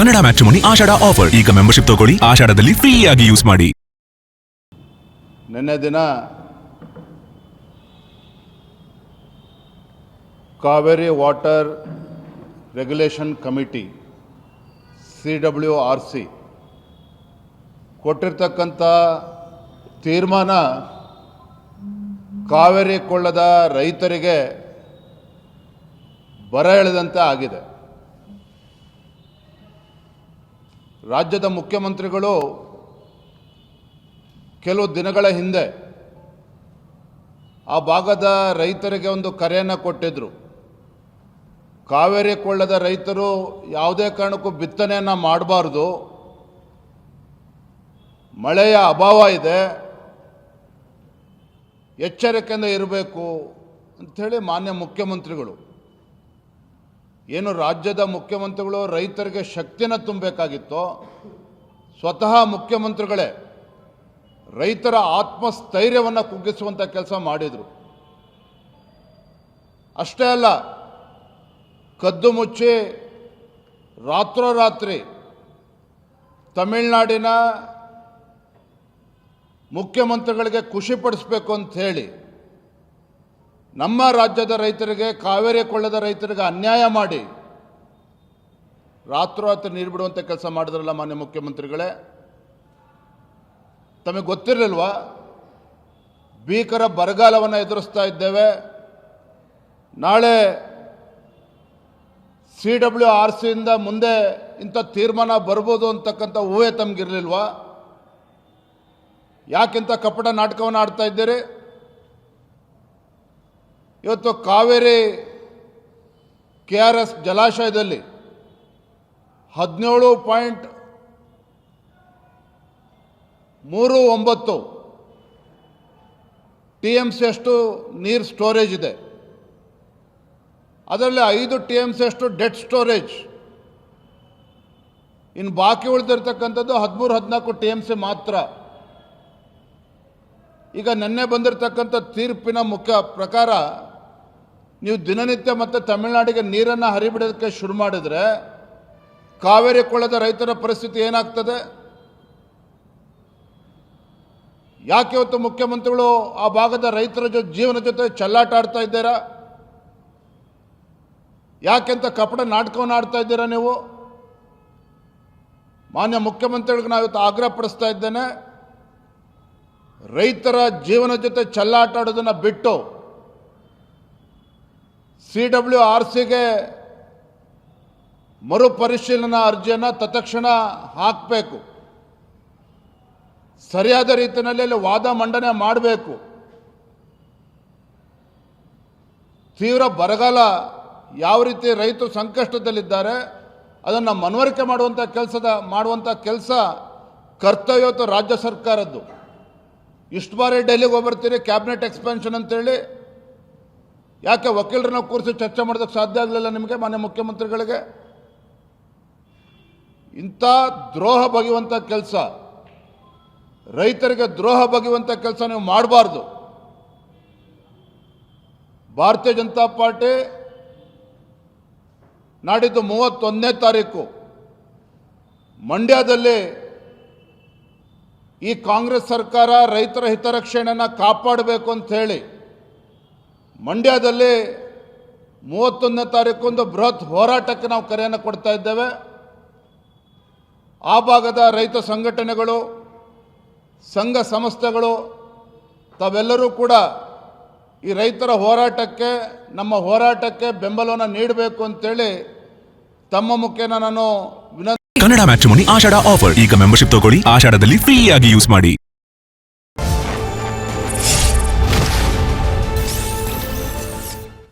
Kannada matrimony ಆಷಾಢ offer. ಈಗ membership ತಗೊಳ್ಳಿ, ಆಷಾಢದಲ್ಲಿ free ಆಗಿ ಯೂಸ್ ಮಾಡಿ. ನಿನ್ನೆ ದಿನ Kaveri water regulation committee CWRC ಕೊಟ್ಟಿರ್ತಕ್ಕಂಥ ತೀರ್ಮಾನ ಕಾವೇರಿ ಕೊಳ್ಳದ ರೈತರಿಗೆ ಬರ ಎಳೆದಂತೆ ಆಗಿದೆ. ರಾಜ್ಯದ ಮುಖ್ಯಮಂತ್ರಿಗಳು ಕೆಲವು ದಿನಗಳ ಹಿಂದೆ ಆ ಭಾಗದ ರೈತರಿಗೆ ಒಂದು ಕರೆಯನ್ನು ಕೊಟ್ಟಿದ್ದರು. ಕಾವೇರಿ ಕೊಳ್ಳದ ರೈತರು ಯಾವುದೇ ಕಾರಣಕ್ಕೂ ಬಿತ್ತನೆಯನ್ನು ಮಾಡಬಾರ್ದು, ಮಳೆಯ ಅಭಾವ ಇದೆ, ಎಚ್ಚರಿಕೆಯಿಂದ ಇರಬೇಕು ಅಂಥೇಳಿ ಮಾನ್ಯ ಮುಖ್ಯಮಂತ್ರಿಗಳು, ಏನು ರಾಜ್ಯದ ಮುಖ್ಯಮಂತ್ರಿಗಳು ರೈತರಿಗೆ ಶಕ್ತಿನ ತುಂಬಬೇಕಾಗಿತ್ತೋ ಸ್ವತಃ ಮುಖ್ಯಮಂತ್ರಿಗಳೇ ರೈತರ ಆತ್ಮಸ್ಥೈರ್ಯವನ್ನು ಕುಗ್ಗಿಸುವಂಥ ಕೆಲಸ ಮಾಡಿದರು. ಅಷ್ಟೇ ಅಲ್ಲ, ಕದ್ದು ಮುಚ್ಚಿ ರಾತ್ರೋರಾತ್ರಿ ತಮಿಳುನಾಡಿನ ಮುಖ್ಯಮಂತ್ರಿಗಳಿಗೆ ಖುಷಿಪಡಿಸಬೇಕು ಅಂತ ಹೇಳಿ ನಮ್ಮ ರಾಜ್ಯದ ರೈತರಿಗೆ, ಕಾವೇರಿ ಕೊಳ್ಳದ ರೈತರಿಗೆ ಅನ್ಯಾಯ ಮಾಡಿ ರಾತ್ರೋರಾತ್ರಿ ನೀರು ಬಿಡುವಂಥ ಕೆಲಸ ಮಾಡಿದ್ರಲ್ಲ ಮಾನ್ಯ ಮುಖ್ಯಮಂತ್ರಿಗಳೇ. ತಮಗೆ ಗೊತ್ತಿರಲಿಲ್ವಾ ಭೀಕರ ಬರಗಾಲವನ್ನು ಎದುರಿಸ್ತಾ ಇದ್ದೇವೆ, ನಾಳೆ CWRCಯಿಂದ ಮುಂದೆ ಇಂಥ ತೀರ್ಮಾನ ಬರ್ಬೋದು ಅಂತಕ್ಕಂಥ ಊಹೆ ತಮಗಿರಲಿಲ್ವಾ? ಯಾಕಿಂತ ಕಪಟ ನಾಟಕವನ್ನು ಆಡ್ತಾ ಇದ್ದೀರಿ? ಇವತ್ತು ಕಾವೇರಿ KRS ಜಲಾಶಯದಲ್ಲಿ 17.39 TMC ಅಷ್ಟು ನೀರು ಸ್ಟೋರೇಜ್ ಇದೆ. ಅದರಲ್ಲಿ 5 TMC ಅಷ್ಟು ಡೆಡ್ ಸ್ಟೋರೇಜ್. ಇನ್ನು ಬಾಕಿ ಉಳಿದಿರ್ತಕ್ಕಂಥದ್ದು 13-14 TMC ಮಾತ್ರ. ಈಗ ನಿನ್ನೆ ಬಂದಿರತಕ್ಕಂಥ ತೀರ್ಪಿನ ಮುಖ್ಯ ಪ್ರಕಾರ ನೀವು ದಿನನಿತ್ಯ ಮತ್ತೆ ತಮಿಳುನಾಡಿಗೆ ನೀರನ್ನು ಹರಿಬಿಡೋದಕ್ಕೆ ಶುರು ಮಾಡಿದರೆ ಕಾವೇರಿ ಕೊಳ್ಳದ ರೈತರ ಪರಿಸ್ಥಿತಿ ಏನಾಗ್ತದೆ? ಯಾಕೆ ಇವತ್ತು ಮುಖ್ಯಮಂತ್ರಿಗಳು ಆ ಭಾಗದ ರೈತರ ಜೀವನ ಜೊತೆ ಚೆಲ್ಲಾಟ ಆಡ್ತಾ ಇದ್ದೀರಾ? ಯಾಕೆಂತ ಕಪಟ ನಾಟಕವನ್ನು ಆಡ್ತಾ ಇದ್ದೀರಾ ನೀವು? ಮಾನ್ಯ ಮುಖ್ಯಮಂತ್ರಿಗಳಿಗೆ ನಾವು ಇವತ್ತು ಆಗ್ರಹ ಪಡಿಸ್ತಾ ಇದ್ದೇನೆ, ರೈತರ ಜೀವನ ಜೊತೆ ಚೆಲ್ಲಾಟ ಆಡೋದನ್ನು ಬಿಟ್ಟು CWRCಗೆ ಮರುಪರಿಶೀಲನಾ ಅರ್ಜಿಯನ್ನು ತತ್ಕ್ಷಣ ಹಾಕಬೇಕು. ಸರಿಯಾದ ರೀತಿಯಲ್ಲಿ ಅಲ್ಲಿ ವಾದ ಮಂಡನೆ ಮಾಡಬೇಕು. ತೀವ್ರ ಬರಗಾಲ ಯಾವ ರೀತಿ ರೈತರು ಸಂಕಷ್ಟದಲ್ಲಿದ್ದಾರೆ ಅದನ್ನು ಮನವರಿಕೆ ಮಾಡುವಂಥ ಕೆಲಸ ಕರ್ತವ್ಯ ಇವತ್ತು ರಾಜ್ಯ ಸರ್ಕಾರದ್ದು. ಇಷ್ಟು ಬಾರಿ ಡೆಲ್ಲಿಗೆ ಹೋಗ್ಬರ್ತೀರಿ ಕ್ಯಾಬಿನೆಟ್ ಎಕ್ಸ್ಪಾನ್ಷನ್ ಅಂತೇಳಿ, ಯಾಕೆ ವಕೀಲರನ್ನ ಕೂರಿಸಿ ಚರ್ಚೆ ಮಾಡೋದಕ್ಕೆ ಸಾಧ್ಯ ಆಗಲಿಲ್ಲ ನಿಮಗೆ ಮಾನ್ಯ ಮುಖ್ಯಮಂತ್ರಿಗಳಿಗೆ? ಇಂಥ ದ್ರೋಹ ಬಗೆಯುವಂಥ ಕೆಲಸ, ರೈತರಿಗೆ ದ್ರೋಹ ಬಗೆಯುವಂಥ ಕೆಲಸ ನೀವು ಮಾಡಬಾರ್ದು. ಭಾರತೀಯ ಜನತಾ ಪಾರ್ಟಿ ನಾಡಿದ್ದು 31ನೇ ತಾರೀಕು ಮಂಡ್ಯದಲ್ಲಿ ಈ ಕಾಂಗ್ರೆಸ್ ಸರ್ಕಾರ ರೈತರ ಹಿತರಕ್ಷಣೆಯನ್ನು ಕಾಪಾಡಬೇಕು ಅಂತ ಹೇಳಿ ಮಂಡ್ಯದಲ್ಲಿ 31ನೇ ತಾರೀಕು ಒಂದು ಬೃಹತ್ ಹೋರಾಟಕ್ಕೆ ನಾವು ಕರೆಯನ್ನು ಕೊಡ್ತಾ ಇದ್ದೇವೆ. ಆ ಭಾಗದ ರೈತ ಸಂಘಟನೆಗಳು, ಸಂಘ ಸಂಸ್ಥೆಗಳು ತಾವೆಲ್ಲರೂ ಕೂಡ ಈ ರೈತರ ಹೋರಾಟಕ್ಕೆ, ನಮ್ಮ ಹೋರಾಟಕ್ಕೆ ಬೆಂಬಲವನ್ನು ನೀಡಬೇಕು ಅಂತೇಳಿ ತಮ್ಮ ಮುಖೇನ ನಾನು ವಿನಂತಿ. ಕನ್ನಡ ಮ್ಯಾಟ್ರಿಮೋನಿ ಆಷಾಢ ಆಫರ್. ಈಗ ಮೆಂಬರ್ಶಿಪ್ ತಗೊಳ್ಳಿ, ಆಷಾಢದಲ್ಲಿ ಫ್ರೀ ಆಗಿ ಯೂಸ್ ಮಾಡಿ.